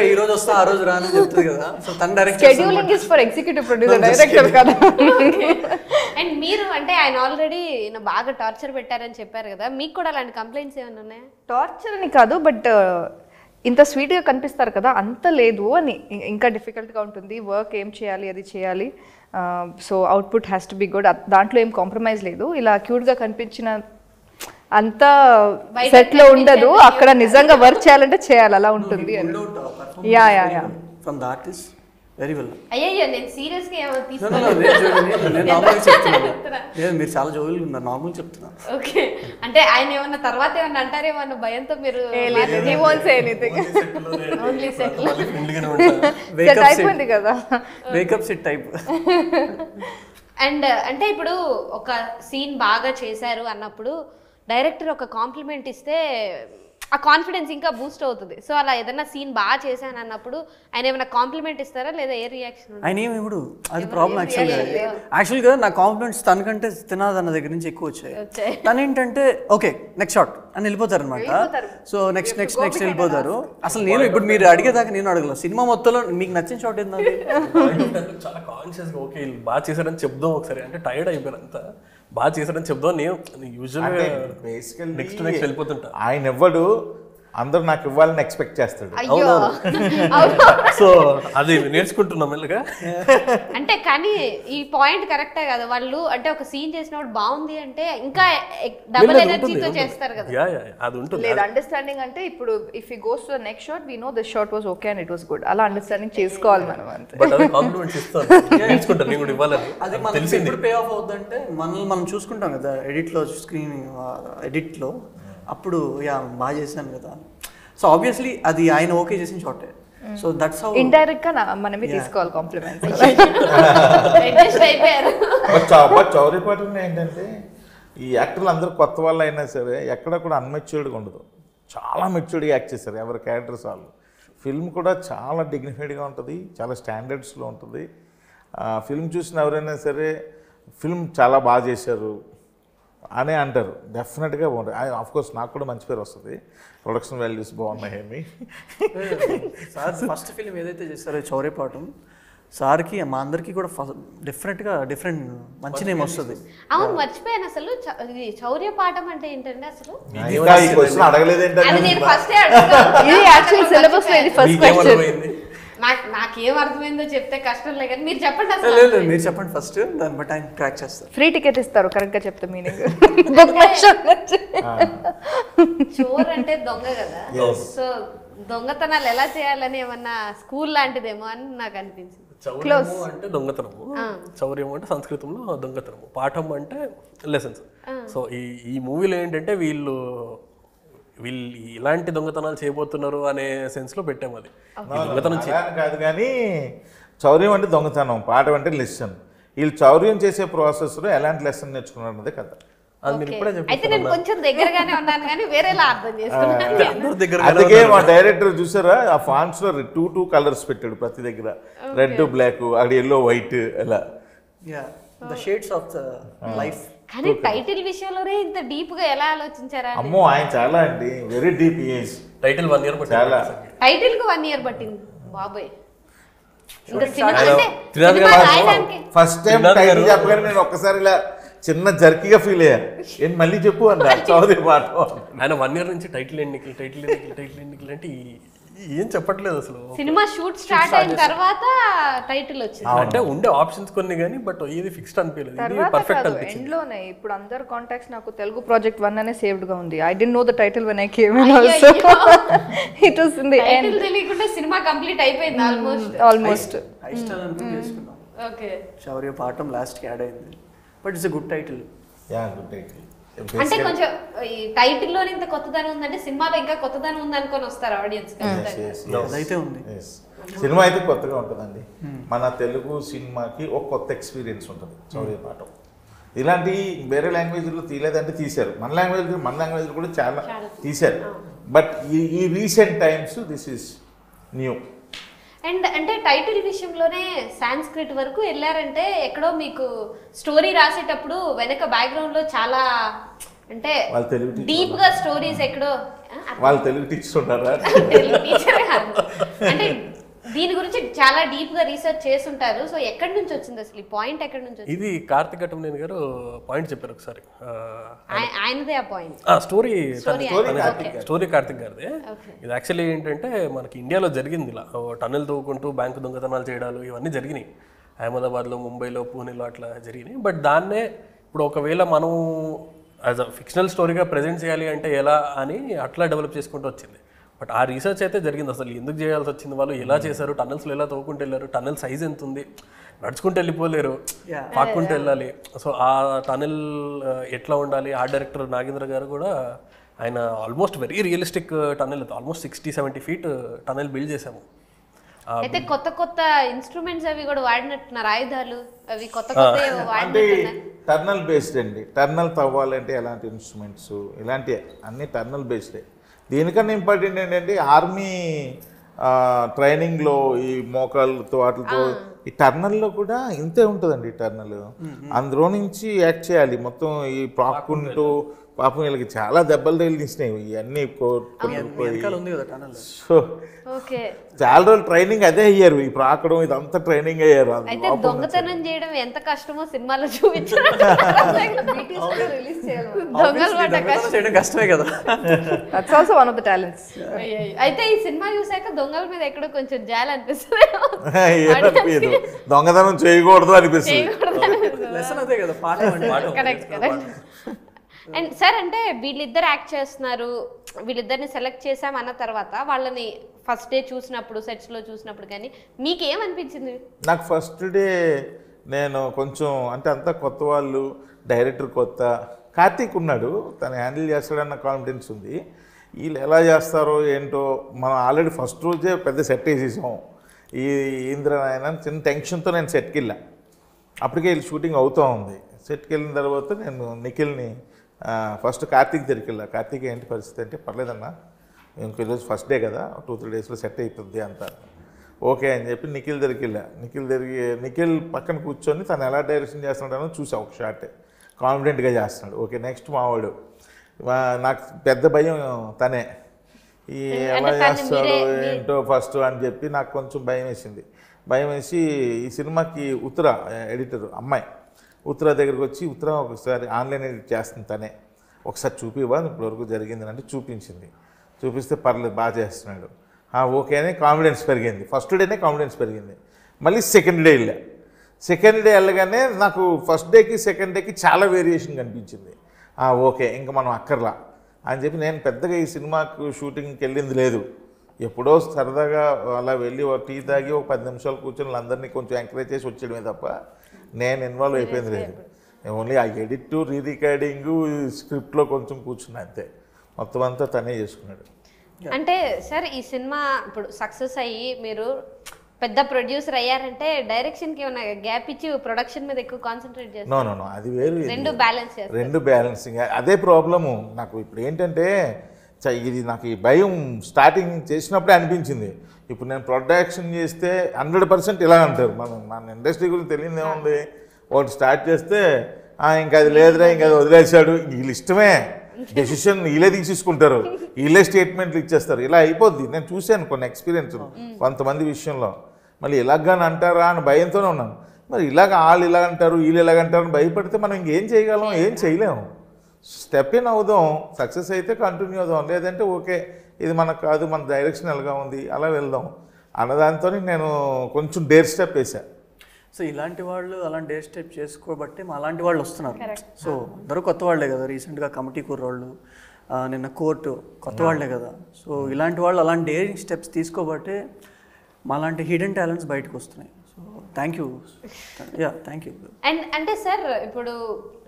ఈ రోజు వస్తా ఆ రోజు రాని చెప్తుంది కదా. సో తన direct scheduling is for executive producer, director కదా. అండ్ మీరు అంటే ఆయన ఆల్రెడీ బాగా టార్చర్ పెట్టారని చెప్పారు కదా, మీకు కూడా అలాంటి కంప్లైంట్స్ ఏమైనా ఉన్నాయా? టార్చర్ అని కాదు, బట్ ఇంత స్వీట్గా కనిపిస్తారు కదా అంత లేదు అని, ఇంకా డిఫికల్ట్గా ఉంటుంది. వర్క్ ఏం చేయాలి అది చేయాలి, so output has to be good. దాంట్లో ఏం కాంప్రమైజ్ లేదు. ఇలా క్యూట్గా కనిపించిన అంతా సెట్లో ఉండదు, అక్కడ నిజంగా వర్క్ చేయాలంటే చేయాలి, అలా ఉంటుంది అని. Yeah yeah yeah from the artist very well. అయ్యో నేను సీరియస్గా ఏమో మీరు చాలా జోవిల్గా ఉన్నారు, నార్మల్ చెప్తున్నా. ఓకే, అంటే ఆయన ఏమన్నా తర్వాత ఏమన్నా అంటారేమో అన్న భయంతో మీరు అయిపోయింది కదా, వేకప్ సెట్ టైప్. అండ్ అంటే ఇప్పుడు ఒక సీన్ బాగా చేశారు అన్నప్పుడు డైరెక్టర్ ఒక కాంప్లిమెంట్ ఇస్తే ఆ కాన్ఫిడెన్స్ ఇంకా బూస్ట్ అవుతుంది. సో అలా ఏదైనా సీన్ బాగా చేశాను అన్నప్పుడు ఆయన ఏమైనా కాంప్లిమెంట్ ఇస్తారా లేదా ఏ రియాక్షన్? ఆయన ఏమి ఇప్పుడు అది ప్రాబ్లం యాక్చువల్గా నా కాంప్లిమెంట్స్ తనకంటే తినాదన్న దగ్గర నుంచి ఎక్కువ వచ్చాయి. తను ఏంటంటే ఓకే నెక్స్ట్ షాట్ అని వెళ్ళిపోతారు అనమాట. సో నెక్స్ట్ వెళ్ళిపోతారు. అసలు నేను ఇప్పుడు మీరు అడిగేదాకా నేను అడగల. సినిమా మొత్తంలో మీకు నచ్చిన షాట్ ఏంటంటే చాలా కాన్షియస్గా ఓకే వీళ్ళు బాగా చేశారని చెప్దాం ఒకసారి, అంటే టైర్డ్ అయిపోయారంతా బాగా చేశారని చెప్దాం. నేను యూజువల్గా నెక్స్ట్ వెళ్ళిపోతుంటా. ఆయన ఇవ్వడు, అందరూ నాకు ఇవ్వాలని ఎక్స్పెక్ట్ చేస్తాడు. సో అది నేర్చుకుంటున్నాం మెల్లగా. అంటే కానీ ఈ పాయింట్ కరెక్టే కదా, వాళ్ళు అంటే ఒక సీన్ చేసినప్పుడు బాగుంది అంటే ఇంకా డబుల్ ఎనర్జీతో చేస్తారు కదా. అది ఉంటుంది. లేదు అండర్స్టాండింగ్ అంటే ఇప్పుడు if you goes to the next shot we know this shot was okay and it was good, అలా అండర్స్టాండింగ్ చేసుకోవాలి మనం అంతే. బట్ అది కాంప్లిమెంట్స్ ఇస్తాను, నేర్చుకుంటాను నేను కూడా ఇవ్వాలని. అది మనకి ఎప్పుడు పే ఆఫ్ అవుతుందంటే మనం చూసుకుంటాం కదా ఎడిట్లో, స్క్రీన్ ఎడిట్లో, అప్పుడు బాగా చేశాను కదా. సో ఆబ్వియస్లీ అది ఆయన ఓకే చేసిన షాటే. సో దట్స్ హౌ ఇండైరెక్ట్ గా మనమే తీసుకోవాలి కాంప్లిమెంట్స్. అడ్జస్ట్ అయిపోయారు. బట్ చౌరీపాటలో ఏంటంటే ఈ యాక్టర్లు అందరూ కొత్త వాళ్ళు అయినా సరే ఎక్కడ కూడా అన్మెచ్యూర్డ్గా ఉండదు, చాలా మెచ్యూర్డ్గా యాక్ట్ చేశారు ఎవరి క్యారెక్టర్స్ వాళ్ళు. ఫిల్మ్ కూడా చాలా డిగ్నిఫైడ్గా ఉంటుంది, చాలా స్టాండర్డ్స్లో ఉంటుంది. ఫిల్మ్ చూసిన ఎవరైనా సరే ఫిల్మ్ చాలా బాగా చేశారు అనే అంటారు, డెఫినెట్గా బాగుంటుంది. ఆఫ్కోర్స్ నాకు కూడా మంచి పేరు వస్తుంది, ప్రొడక్షన్ వాల్యూస్ బాగున్నాయని. సార్ ఫస్ట్ ఫిల్మ్ ఏదైతే చేస్తారో చౌరీపాటం, సార్కి మా అందరికీ కూడా డిఫరెంట్ మంచి నేమ్ వస్తుంది. అవును మర్చిపోయాను అసలు, చౌర్యపాఠం అంటే ఏంటంటే అసలు అడగలేదేంటే అది నేను ఫస్టే అడుగుతాను. ఇది యాక్చువల్ సిలబస్ లో ఇది ఫస్ట్ క్వశ్చన్. నాకేం అర్థమైందో చెప్తే కష్టం లేదు కానీ మీరు చెప్పండి అసలు. లేదు మీరు చెప్పండి ఫస్ట్, దాన్ని బట్టి ఆయన క్రాక్ చేస్తారు. ఫ్రీ టికెట్ ఇస్తారు కరెక్ట్ గా చెప్తే మీనింగ్. చోర్ అంటే దొంగ కదా, సో దొంగతనాలు ఎలా చేయాలని ఏమన్నా స్కూల్ లాంటిదేమో అని నాకు అనిపించింది. చౌర్యము అంటే దొంగతనము, చౌర్యము అంటే సంస్కృతంలో దొంగతనము, పాఠం అంటే లెసన్స్. సో ఈ మూవీలో ఏంటంటే వీళ్ళు ఇలాంటి దొంగతనాలు చేయబోతున్నారు అనే సెన్స్ లో పెట్టాము. అది దొంగతనం కాదు కానీ చౌర్యం అంటే దొంగతనం, పాఠం అంటే లెసన్. వీళ్ళు చౌర్యం చేసే ప్రాసెస్లో ఎలాంటి లెసన్ నేర్చుకున్నారు అన్నదే కదా. అది మీరు ఇప్పుడే అయితే నేను కొంచెం దగ్గరగానే ఉన్నాను కానీ వేరేలా అర్థం చేసుకున్నాను. అందుకే మా డైరెక్టర్ చూసారా ఆ ఫాంట్స్ లో 2 కలర్స్ పెట్టాడు ప్రతి దగ్గర, రెడ్ బ్లాక్, అక్కడ ఎల్లో వైట్, అలా the shades of the life. కానీ టైటిల్ విషయంలోనే ఇంత డీప్ గా ఎలా ఆలోచించారా? అమ్మో ఆయన చాలా అండి, వెరీ డీప్. టైటిల్ 1 year చాలా టైటిల్ కు 1 year పట్టింది బాబాయ్. ఇంకా ఫస్ట్ టైం టైటిల్ చెప్పగానే నేను ఒక్కసారి ఇలా చిన్న జర్కీగా ఫీల్ అయ్యా, ఏంటి మళ్ళీ చెప్పు అన్నా చౌదరి పాట. ఆయన 1 year నుంచి టైటిల్ ఎన్నికలు అంటే ఏం చెప్పట్లేదు అసలు. సినిమా షూట్ స్టార్ట్ అయిన తర్వాత టైటిల్ వచ్చింది అంటే ఉండే ఆప్షన్స్ కొన్ని కానీ బట్ ఏది ఫిక్స్డ్ అనిపించలేదు, ఇది పర్ఫెక్ట్ అనిపించింది. ఎండ్ లోనే ఇప్పుడు అందరు కాంటాక్ట్స్ నాకు తెలుగు ప్రాజెక్ట్ 1 అనే సేవ్డ్ గా ఉంది. I didn't know the title when I came in also. It was in the end. Title తెలియకుండా సినిమా కంప్లీట్ అయిపోయింది ఆల్మోస్ట్. ఐస్టల్ అనుకుని చేసుకున్నాం. ఓకే చౌర్యపాఠం లాస్ట్ కి యాడ్ అయింది, but it's a good title. Yeah good title. అంటే కొంచెం ఈ టైటిల్ లోనే ఇంత కొత్తదనం ఉందంటే సినిమాలో ఇంకా కొత్తదనం ఉంది అనుకొని వస్తారు ఆడియన్స్. అదైతే ఉంది. సినిమా అయితే కొత్తగా ఉంటుందండి. మన తెలుగు సినిమాకి ఒక కొత్త ఎక్స్పీరియన్స్ ఉంటుంది చౌర్యపాఠం. ఇలాంటి వేరే లాంగ్వేజ్లో తీయలేదంటే తీశారు, మన లాంగ్వేజ్లో కూడా చాలా తీశారు. బట్ ఈ recent times this is new. And అంటే టైటిల్ విషయంలోనే సాంస్క్రిట్ వరకు వెళ్ళారంటే ఎక్కడో మీకు స్టోరీ రాసేటప్పుడు వెనక బ్యాక్గ్రౌండ్ లో చాలా అంటే డీప్ గా స్టోరీస్ ఎక్కడో వాళ్ళు తెలుగు టీచర్ ఉన్నారా? టీచర్ అంటే దీని గురించి చాలా డీప్ గా రీసెర్చ్ చేస్తుంటారు. సో ఎక్కడి నుంచి వచ్చింది అసలు ఈ పాయింట్, ఎక్కడి నుంచి వచ్చింది? ఇది కార్తిక్ ఘట్టమనేని గారు పాయింట్ చెప్పారు ఒకసారి, ఆయనదే ఆ పాయింట్. స్టోరీ కార్తిక్ గారిదే. ఇది యాక్చువల్లీ ఏంటంటే మనకి ఇండియాలో జరిగింది ఇలా టన్నెల్ తవ్వుకుంటూ బ్యాంకు దొంగతనాలు చేయడాలు ఇవన్నీ జరిగినాయి. అహ్మదాబాద్లో, ముంబైలో, పూణేలో అట్లా జరిగినాయి. బట్ దాన్నే ఇప్పుడు ఒకవేళ మనం యాజ్ అ ఫిక్షనల్ స్టోరీగా ప్రజెంట్ చేయాలి అంటే ఎలా అని అట్లా డెవలప్ చేసుకుంటూ వచ్చింది. బట్ ఆ రీసెర్చ్ అయితే జరిగింది, అసలు ఎందుకు చేయాల్సి వచ్చింది, వాళ్ళు ఎలా చేశారు, టన్నెల్స్లో ఎలా తవ్వుకుంటూ వెళ్ళారు, టన్నెల్ సైజ్ ఎంత ఉంది, నడుచుకుంటూ వెళ్ళిపోలేరు, పాక్కుంటూ వెళ్ళాలి. సో ఆ టన్నెల్ ఎట్లా ఉండాలి. ఆ డైరెక్టర్ నాగేంద్ర గారు కూడా ఆయన almost very realistic tunnel, almost 60-70 feet tunnel build చేసాము. అయితే కొత్త కొత్త ఇన్స్ట్రుమెంట్స్ అవి కూడా వాడినట్టున్నారు, ఆయుధాలు అవి కొత్త కొత్త వాడినట్టున్నారు. టర్నల్ బేస్డ్ అండి. టర్నల్ తవ్వాలంటే ఎలాంటి ఇన్స్ట్రుమెంట్స్, ఇలాంటి అన్ని టర్నల్ బేస్డే. దీనికన్నా ఇంపార్టెంట్ ఏంటంటే ఆర్మీ ట్రైనింగ్లో ఈ మోకాళ్ళతో వాటితో ఈ టర్నల్లో కూడా ఇంతే ఉంటుందండి. ఈ టర్నల్ అందులో నుంచి యాక్ట్ చేయాలి మొత్తం. ఈ ప్రాక్కుంటూ పాపం వీళ్ళకి చాలా దెబ్బలు తగిలిసినాయి ఇవన్నీ. ఉంది కదా టనల్. సో ఓకే, చాలా రోజులు ట్రైనింగ్ అదే అయ్యారు. ఈ ప్రాకడం ఇదంతా ట్రైనింగ్ అయ్యారు. అయితే దొంగతనం చేయడం ఎంత కష్టమో సినిమాలో చూపించారు. రిలీజ్ చేయాలి. దొంగలు పడ్డ దొంగతనం చేయడం కష్టమే కదా. That's also one of the talents. అయితే ఈ సినిమా చూసాక దొంగల మీద ఎక్కడో కొంచెం జాలి అనిపిస్తుంది. ఏమనిపించదు, దొంగతనం చేయకూడదు అనిపిస్తుంది. లెసన్ అదే కదా, పాట కరెక్ట్ కరెక్ట్. అండ్ సార్, అంటే వీళ్ళిద్దరు యాక్ట్ చేస్తున్నారు, వీళ్ళిద్దరిని సెలెక్ట్ చేసాం అన్న తర్వాత వాళ్ళని ఫస్ట్ డే చూసినప్పుడు, సెట్స్లో చూసినప్పుడు కానీ మీకు ఏమనిపించింది? నాకు ఫస్ట్ డే నేను కొంచెం అంటే అంతా కొత్త వాళ్ళు, డైరెక్టర్ కొత్త, కార్తీక్ ఉన్నాడు, తను హ్యాండిల్ చేస్తాడన్న కాన్ఫిడెన్స్ ఉంది. వీళ్ళు ఎలా చేస్తారో ఏంటో, మనం ఆల్రెడీ ఫస్ట్ రోజే పెద్ద సెట్ వేసేసాం. ఈ ఇంద్రనాయన చిన్న టెన్షన్తో నేను సెట్కి వెళ్ళా. అప్పటికే వీళ్ళు షూటింగ్ అవుతూ ఉంది. సెట్కి వెళ్ళిన తర్వాత నేను నిఖిల్ని ఫస్ట్ కార్తీక్ దగ్గరికి వెళ్ళా. కార్తీక్ ఏంటి పరిస్థితి అంటే, పర్లేదన్నా ఇంకో ఈరోజు ఫస్ట్ డే కదా, 2-3 డేస్లో సెట్ అయిపోద్ది అంతా. ఓకే అని చెప్పి నిఖిల్ దగ్గరికి వెళ్ళా. నిఖిల్ పక్కన కూర్చొని తను ఎలా డైరెక్షన్ చేస్తున్నాడో చూసా ఒక షాట్. కాన్ఫిడెంట్గా చేస్తున్నాడు. ఓకే, నెక్స్ట్ మావాడు. నాకు పెద్ద భయం తనే, ఈ ఎలా చేస్తాడో ఏంటో ఫస్ట్ అని చెప్పి నాకు కొంచెం భయం వేసింది. భయం వేసి ఈ సినిమాకి ఉత్తర ఎడిటర్ అమ్మాయి ఉత్తర దగ్గరికి వచ్చి, ఉత్తర ఒకసారి ఆన్లైన్ ఎడిట్ చేస్తుంది తనే, ఒకసారి చూపివా ఇప్పటివరకు జరిగింది అంటే చూపించింది. చూపిస్తే పర్లేదు బాగా చేస్తున్నాడు, ఓకే అని కాన్ఫిడెన్స్ పెరిగింది. ఫస్ట్ డేనే కాన్ఫిడెన్స్ పెరిగింది. మళ్ళీ సెకండ్ డే వెళ్ళా. సెకండ్ డే వెళ్ళగానే నాకు ఫస్ట్ డేకి సెకండ్ డేకి చాలా వేరియేషన్ కనిపించింది. ఓకే ఇంకా మనం అక్కర్లా అని చెప్పి నేను పెద్దగా ఈ సినిమాకు షూటింగ్కి వెళ్ళింది లేదు. ఎప్పుడో సరదాగా అలా వెళ్ళి ఒక టీ తాగి ఒక 10 నిమిషాలు కూర్చొని అందరినీ కొంచెం ఎంకరేజ్ చేసి వచ్చేయడమే తప్ప నేను ఇన్వాల్వ్ అయిపోయింది లేదు. ఓన్లీ ఆ ఎడిట్, రీరికార్డింగు, స్క్రిప్ట్లో కొంచెం కూర్చున్నా అంతే. మొత్తం అంతా తనే చేసుకున్నాడు. అంటే సార్, ఈ సినిమా ఇప్పుడు సక్సెస్ అయ్యి మీరు పెద్ద ప్రొడ్యూసర్ అయ్యారంటే డైరెక్షన్కి ఏమైనా గ్యాప్ ఇచ్చి ప్రొడక్షన్ మీద ఎక్కువ కాన్సన్ట్రేట్ చేస్తారు? నో అది వేరు, రెండు బ్యాలెన్స్ చేస్తారు. రెండు బ్యాలెన్సింగ్. అదే ప్రాబ్లము నాకు ఇప్పుడు ఏంటంటే, ఇది నాకు ఈ భయం స్టార్టింగ్ చేసినప్పుడే అనిపించింది. ఇప్పుడు నేను ప్రొడక్షన్ చేస్తే 100% ఇలా అంటారు. మన ఇండస్ట్రీ గురించి తెలియదు ఏముంది, ఒకటి స్టార్ట్ చేస్తే ఇంకా అది లేదురా, ఇంకా అది వదిలేశాడు, వీళ్ళు ఇష్టమే, డెసిషన్ వీళ్ళే తీసుకుంటారు, వీళ్ళే స్టేట్మెంట్లు ఇచ్చేస్తారు, ఇలా అయిపోద్ది. నేను చూశాను కొన్ని ఎక్స్పీరియన్స్ కొంతమంది విషయంలో. మళ్ళీ ఇలాగాని అంటారా అని భయంతోనే ఉన్నాను. మరి ఇలాగ వాళ్ళు ఇలా అంటారు, వీళ్ళు ఇలాగంటారు అని భయపడితే మనం ఇంకేం చేయగలం? ఏం చేయలేము. స్టెప్ ఇన్ అవుదాం, సక్సెస్ అయితే కంటిన్యూ అవుదాం, లేదంటే ఓకే ఇది మనకు కాదు, మన డైరెక్షన్ ఎలాగా ఉంది అలా వెళ్దాం అన్నదాంతో నేను కొంచెం డేర్ స్టెప్ వేసాను. సో ఇలాంటి వాళ్ళు అలాంటి డేర్ స్టెప్ చేసుకోబట్టి అలాంటి వాళ్ళు వస్తున్నారు. సో అందరూ కొత్త వాళ్ళే కదా, రీసెంట్గా కమిటీ కుర్రోళ్ళు, నిన్న కోర్టు కొత్త వాళ్ళే కదా. సో ఇలాంటి వాళ్ళు అలాంటి డేరింగ్ స్టెప్స్ తీసుకోబట్టే మాలాంటి హిడెన్ టాలెంట్స్ బయటకు వస్తున్నాయి. So thank you. అండ్ అంటే సార్, ఇప్పుడు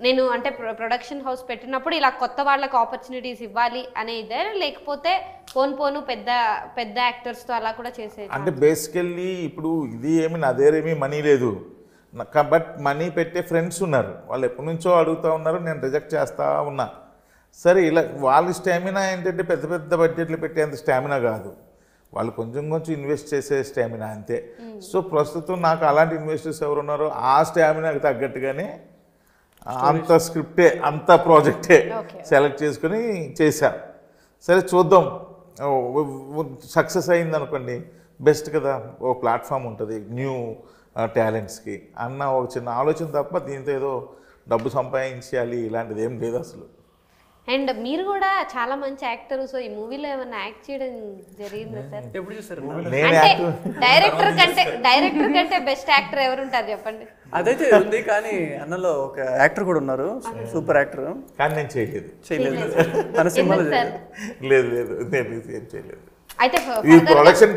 నేను అంటే ప్రొడక్షన్ హౌస్ పెట్టినప్పుడు ఇలా కొత్త వాళ్ళకి ఆపర్చునిటీస్ ఇవ్వాలి అనే ఇదే, లేకపోతే పోను పెద్ద పెద్ద యాక్టర్స్తో అలా కూడా చేసేది? అంటే బేసికల్లీ ఇప్పుడు ఇది ఏమి నా దగ్గర ఏమీ మనీ లేదు, బట్ మనీ పెట్టే ఫ్రెండ్స్ ఉన్నారు, వాళ్ళు ఎప్పటి నుంచో అడుగుతూ ఉన్నారు, నేను రిజెక్ట్ చేస్తూ ఉన్నా. సరే ఇలా వాళ్ళ స్టామినా ఏంటంటే పెద్ద పెద్ద బడ్జెట్లు పెట్టేంత స్టామినా కాదు, వాళ్ళు కొంచెం ఇన్వెస్ట్ చేసే స్టామినా అంతే. సో ప్రస్తుతం నాకు అలాంటి ఇన్వెస్టర్స్ ఎవరున్నారో ఆ స్టామినాకి తగ్గట్టుగానే అంత స్క్రిప్టే అంత ప్రాజెక్టే సెలెక్ట్ చేసుకుని చేశా. సరే చూద్దాం, సక్సెస్ అయింది అనుకోండి బెస్ట్ కదా, ఓ ప్లాట్ఫామ్ ఉంటుంది న్యూ టాలెంట్స్కి అన్న ఒక చిన్న ఆలోచన తప్ప దీంతో ఏదో డబ్బు సంపాదించాలి ఇలాంటిది ఏం లేదు అసలు. అండ్ మీరు కూడా చాలా మంచి యాక్టర్, సో ఈ మూవీలో ఏమైనా యాక్ట్ చేయడం జరిగిందా సార్? ఎప్పుడు చూసారు? అంటే డైరెక్టర్ కంటే బెస్ట్ యాక్టర్ ఎవరు ఉంటారు చెప్పండి? అదైతే ఉంది, కానీ అన్నలో ఒక యాక్టర్ కూడా ఉన్నారు, సూపర్ యాక్టర్, కానీ నేను చేయలేదు తన సినిమాలో లేదు నేను ఏం చేయలేదు. అయితే ఈ ప్రొడక్షన్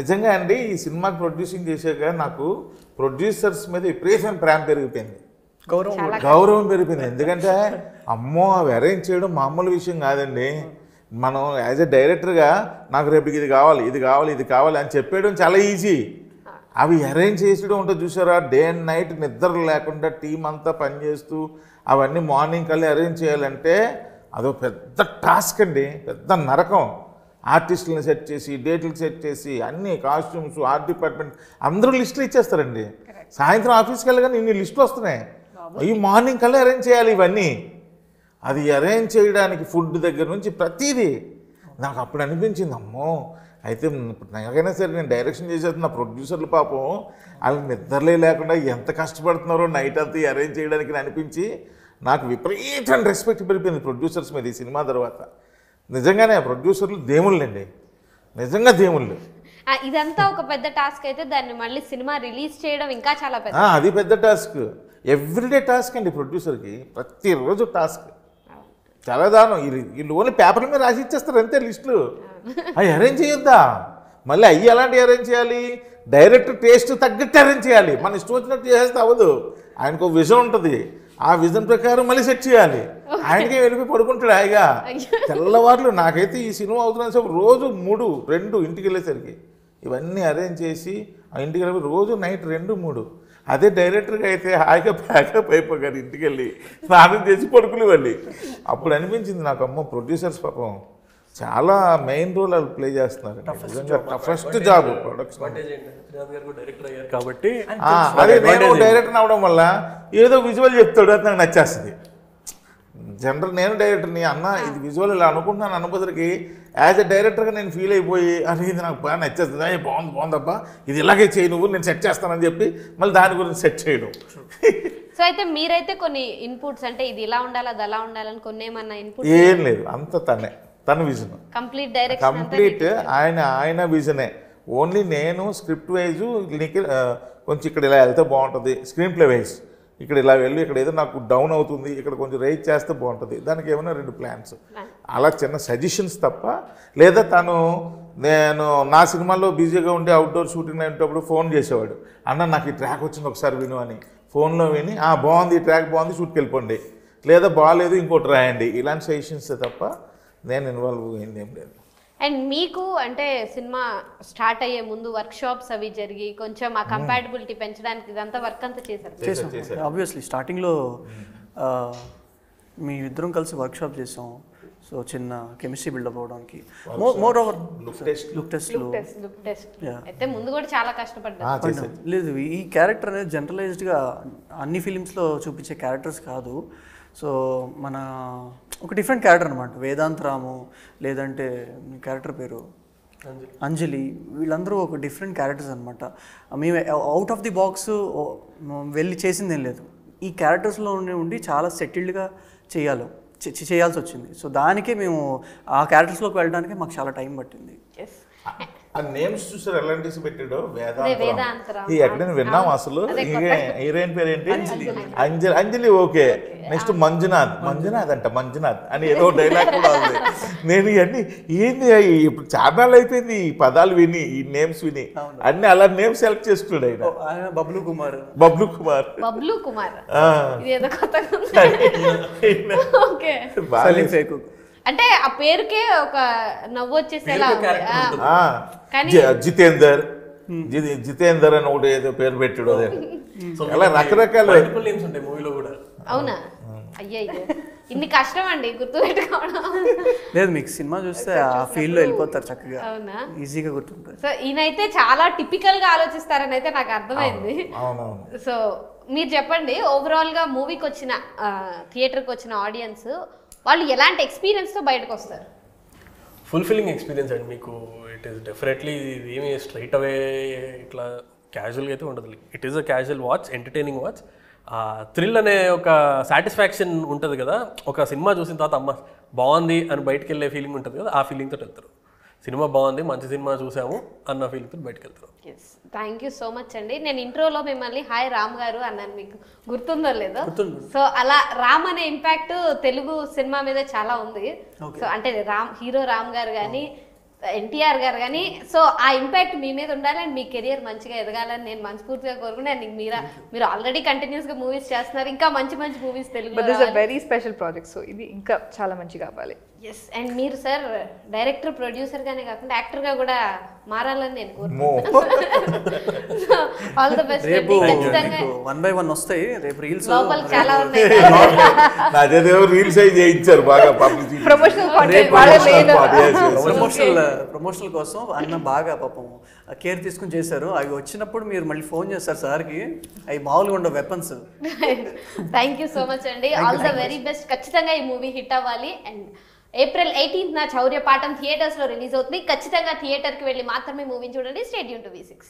నిజంగా అండి, ఈ సినిమాకి ప్రొడ్యూసింగ్ చేశాక నాకు ప్రొడ్యూసర్స్ మీద విపరీతమైన ప్రేమ పెరిగిపోయింది, గౌరవం పెరిగిపోయింది. ఎందుకంటే అమ్మో అవి అరేంజ్ చేయడం మామూలు విషయం కాదండి. మనం యాజ్ ఎ డైరెక్టర్గా నాకు రేపు ఇది కావాలి అని చెప్పేయడం చాలా ఈజీ. అవి అరేంజ్ చేసడం ఉంటుంది చూసారా, డే అండ్ నైట్ నిద్ర లేకుండా టీం అంతా పనిచేస్తూ అవన్నీ మార్నింగ్ కల్లా అరేంజ్ చేయాలంటే అదో పెద్ద టాస్క్ అండి, పెద్ద నరకం. ఆర్టిస్టులను సెట్ చేసి, డేట్లు సెట్ చేసి, అన్ని కాస్ట్యూమ్స్, ఆర్ట్ డిపార్ట్మెంట్ అందరూ లిస్టులు ఇచ్చేస్తారండి. సాయంత్రం ఆఫీస్కి వెళ్ళగానే ఇన్ని లిస్టులు వస్తున్నాయి. ఈ మార్నింగ్ కల్లా అరేంజ్ చేయాలి ఇవన్నీ. అది అరేంజ్ చేయడానికి ఫుడ్ దగ్గర నుంచి ప్రతిదీ నాకు అప్పుడు అనిపించింది, అమ్మో అయితే నాకైనా సరే నేను డైరెక్షన్ చేసేది, నా ప్రొడ్యూసర్లు పాపం వాళ్ళకి నిద్రలే లేకుండా ఎంత కష్టపడుతున్నారో నైట్ అంతా అరేంజ్ చేయడానికి అనిపించి నాకు విపరీతమైన రెస్పెక్ట్ పెరిగిపోయింది ప్రొడ్యూసర్స్ మీద ఈ సినిమా తర్వాత. నిజంగానే ఆ ప్రొడ్యూసర్లు దేవుళ్ళండి, నిజంగా దేవుళ్ళు. ఇదంతా ఒక పెద్ద టాస్క్ అయితే దాన్ని మళ్ళీ సినిమా రిలీజ్ చేయడం ఇంకా చాలా పెద్ద. అది పెద్ద టాస్క్, ఎవ్రీడే టాస్క్ అండి ప్రొడ్యూసర్కి, ప్రతిరోజు టాస్క్. చాలా దారుణం. వీళ్ళు ఓన్లీ పేపర్ల మీద రాసి ఇచ్చేస్తారు అంతే లిస్టులు. అవి అరేంజ్ చేయొద్దా, మళ్ళీ అవి ఎలాంటివి అరేంజ్ చేయాలి, డైరెక్టర్ టేస్ట్ తగ్గట్టు అరేంజ్ చేయాలి. మన ఇష్టం వచ్చినట్టు చేస్తే అవ్వదు. ఆయనకు ఒక విజన్ ఉంటుంది, ఆ విజన్ ప్రకారం మళ్ళీ సెట్ చేయాలి. ఆయనకే వెళ్ళిపోయి పడుకుంటాడు హాయిగా తెల్లవారులు. నాకైతే ఈ సినిమా అవుతున్న సేపు రోజు 3-2 ఇంటికి వెళ్ళేసరికి ఇవన్నీ అరేంజ్ చేసి ఆ ఇంటికి వెళ్ళి రోజు నైట్ 2-3. అదే డైరెక్టర్గా అయితే హాయిగా ప్యాకప్ అయిపోగారు ఇంటికి వెళ్ళి స్నానం చేసి పడుకునేవాళ్ళు. అప్పుడు అనిపించింది నాకు, అమ్మ ప్రొడ్యూసర్స్ పాపం చాలా మెయిన్ రోల్ వాళ్ళు ప్లే చేస్తున్నారు. నిజంగా టఫెస్ట్ జాబ్ ప్రొడక్షన్. కాబట్టి అదే నేను డైరెక్టర్ అవడం వల్ల ఏదో విజువల్ చెప్తాడు, అది నాకు నచ్చేస్తుంది. జనరల్ నేను డైరెక్టర్ని అన్న ఇది విజువల్ ఇలా అనుకుంటున్నాను అనుభూతికి యాజ్ ఎ డైరెక్టర్గా నేను ఫీల్ అయిపోయి అది ఇది నాకు బాగా నచ్చేస్తుంది, బాగుందబ్బా ఇది ఇలాగే చేయి నువ్వు, నేను సెట్ చేస్తానని చెప్పి మళ్ళీ దాని గురించి సెట్ చేయడం. సో అయితే మీరైతే కొన్ని ఇన్పుట్స్ అంటే ఇది ఇలా ఉండాలి అది అలా ఉండాలని కొన్ని ఏమన్నా ఇన్పుట్? ఏం లేదు, అంత తన విజన్ కంప్లీట్ డైరెక్షన్, కంప్లీట్ ఆయన విజనే. ఓన్లీ నేను స్క్రిప్ట్ వైజ్ కొంచెం ఇక్కడ ఇలా వెళ్తే బాగుంటుంది, స్క్రీన్ ప్లే వైజ్ ఇక్కడ ఇలా వెళ్ళి ఇక్కడ ఏదో నాకు డౌన్ అవుతుంది, ఇక్కడ కొంచెం రైజ్ చేస్తే బాగుంటుంది, దానికి ఏమైనా 2 ప్లాన్స్ అలా చిన్న సజెషన్స్ తప్ప. లేదా నేను నా సినిమాలో బిజీగా ఉండి అవుట్డోర్ షూటింగ్ అయినప్పుడు ఫోన్ చేసేవాడు, అన్న నాకు ఈ ట్రాక్ వచ్చింది ఒకసారి విను అని. ఫోన్లో విని బాగుంది, ఈ ట్రాక్ బాగుంది, షూట్కి వెళ్ళిపోండి, లేదా బాగాలేదు ఇంకోటి రాయండి, ఇలాంటి సజెషన్స్ తప్ప నేను ఇన్వాల్వ్ అయింది ఏం లేదు. అండ్ మీకు అంటే సినిమా స్టార్ట్ అయ్యే ముందు వర్క్ షాప్స్ అవి జరిగి కొంచెం ఆ కంపాటబిలిటీ పెంచడానికి ఇదంతా వర్క్ అంతా చేశారు. ఆబ్వియస్లీ స్టార్టింగ్లో మీ ఇద్దరం కలిసి వర్క్ షాప్ చేసాం. సో చిన్న కెమిస్ట్రీ బిల్డప్ అవడానికి మోర్ ఓవర్ లుక్ టెస్ట్లు అయితే ముందు కూడా చాలా కష్టపడ్డారు. లేదు, ఈ క్యారెక్టర్ అనేది జనరలైజ్డ్గా అన్ని ఫిలిమ్స్లో చూపించే క్యారెక్టర్స్ కాదు. సో మన ఒక డిఫరెంట్ క్యారెక్టర్ అనమాట. వేదాంత్ రాము లేదంటే క్యారెక్టర్ పేరు అంజలి, వీళ్ళందరూ ఒక డిఫరెంట్ క్యారెక్టర్స్ అనమాట. మేము అవుట్ ఆఫ్ ది బాక్స్ వెళ్ళి చేసిందేం లేదు, ఈ క్యారెక్టర్స్లో ఉండి చాలా సెటిల్డ్గా చేయాల్సి వచ్చింది. సో దానికే మేము ఆ క్యారెక్టర్స్లోకి వెళ్ళడానికి మాకు చాలా టైం పట్టింది. ఆ నేమ్స్ చూసారు ఎలాంటి పెట్టాడో, వేదాంతరామ్ ఎక్కడైనా విన్నాం అసలు. హీరోయిన్ పేరు ఏంటి? అంజలి. ఓకే, నెక్స్ట్ మంజునాథ్ అని ఏదో డైలాగ్ కూడా ఉంది. నేను ఇవన్నీ ఏంది ఇప్పుడు చాలా అయిపోయింది ఈ పదాలు విని, ఈ నేమ్స్ విని అన్ని అలా నేమ్స్ సెలెక్ట్ చేసుకున్నాడు ఆయన. బబ్లు కుమార్ అంటే ఆ పేరుకే ఒక నవ్వు వచ్చేసేలా. జితేందర్ అని ఒకటి ఏదో పేరు పెట్టాడు, అదే అలా రకరకాల మూవీలో కూడా. అవునా? అయ్యయ్యో, ఇన్ని కష్టం అండి గుర్తు పెట్టుకోవడం. లేదు, మీకు సినిమా చూస్తే ఆ ఫీల్డ్లో వెళ్ళిపోతారు చక్కగా, అవునా, ఈజీగా గుర్తుంటుంది. సో ఈయనైతే చాలా టిపికల్ గా ఆలోచిస్తారని అయితే నాకు అర్థమైంది. సో మీరు చెప్పండి, ఓవరాల్ గా మూవీకి వచ్చిన థియేటర్కి వచ్చిన ఆడియన్స్ వాళ్ళు ఎలాంటి ఎక్స్పీరియన్స్తో బయటకు వస్తారు? ఫుల్ఫిల్లింగ్ ఎక్స్పీరియన్స్ అండి మీకు. ఇట్ ఈస్ డెఫినెట్లీ ఏమి స్ట్రైట్ అవే ఇట్లా క్యాజువల్గా అయితే ఉండదు. It is a casual watch, entertaining watch. Thrill అనే ఒక సాటిస్ఫాక్షన్ ఉంటుంది కదా, ఒక సినిమా చూసిన తర్వాత అమ్మ బాగుంది అని బయటకు వెళ్ళే ఫీలింగ్ ఉంటుంది కదా, ఆ ఫీలింగ్తో వెళ్తారు. సినిమా బాగుంది, మంచి సినిమా చూసాము అన్న ఫీలింగ్తో బయటకు వెళ్తారు. Yes, thank you so much అండి. నేను ఇంట్రోలో మిమ్మల్ని హాయ్ రామ్ గారు అన్నాను, మీకు గుర్తుందో లేదో. సో అలా రామ్ అనే ఇంపాక్ట్ తెలుగు సినిమా మీద చాలా ఉంది. సో అంటే హీరో రామ్ గారు కానీ ఎన్టీఆర్ గారు కానీ, సో ఆ ఇంపాక్ట్ మీ మీద ఉండాలి అండ్ మీ కెరియర్ మంచిగా ఎదగాలని నేను మనస్ఫూర్తిగా కోరుకున్నాను. మీరు ఆల్రెడీ కంటిన్యూస్ గా మూవీస్ చేస్తున్నారు, ఇంకా మంచి మంచి movies Telugu. But this is a very special project, so ఇది ఇంకా చాలా మంచిగా అవ్వాలి. ఎస్ అండ్ మీరు సార్ డైరెక్టర్ ప్రొడ్యూసర్ గానే కాకుండా యాక్టర్ గా కూడా మారాలని నేను ఆల్ ద బెస్ట్. రేపు ఖచ్చితంగా 1 by 1 వస్తాయి రేపు రీల్స్. లోపల చాలా ఉన్నాయి. నాదేదో రీల్స్ అయి చేయించారు బాగా పబ్లిసిటీ. ప్రమోషనల్ కాంటెంట్ వాళ్ళే లేదు. ప్రమోషనల్ కోసం అన్న బాగా పాపం కేర్ తీసుకుని చేశారు. అవి వచ్చినప్పుడు మీరు మళ్ళీ ఫోన్ చేస్తారు సార్కి, అవి మామూలుగా ఉండవు weapons. Thank you so much అండి. All the very best. ఖచ్చితంగా ఈ మూవీ హిట్ అవ్వాలి. And April 18th Chauryapaatham theatres లో రిలీజ్ అవుతుంది. ఖచ్చితంగా థియేటర్ కి వెళ్ళి మాత్రమే మూవీని చూడండి. Stay tune to V6.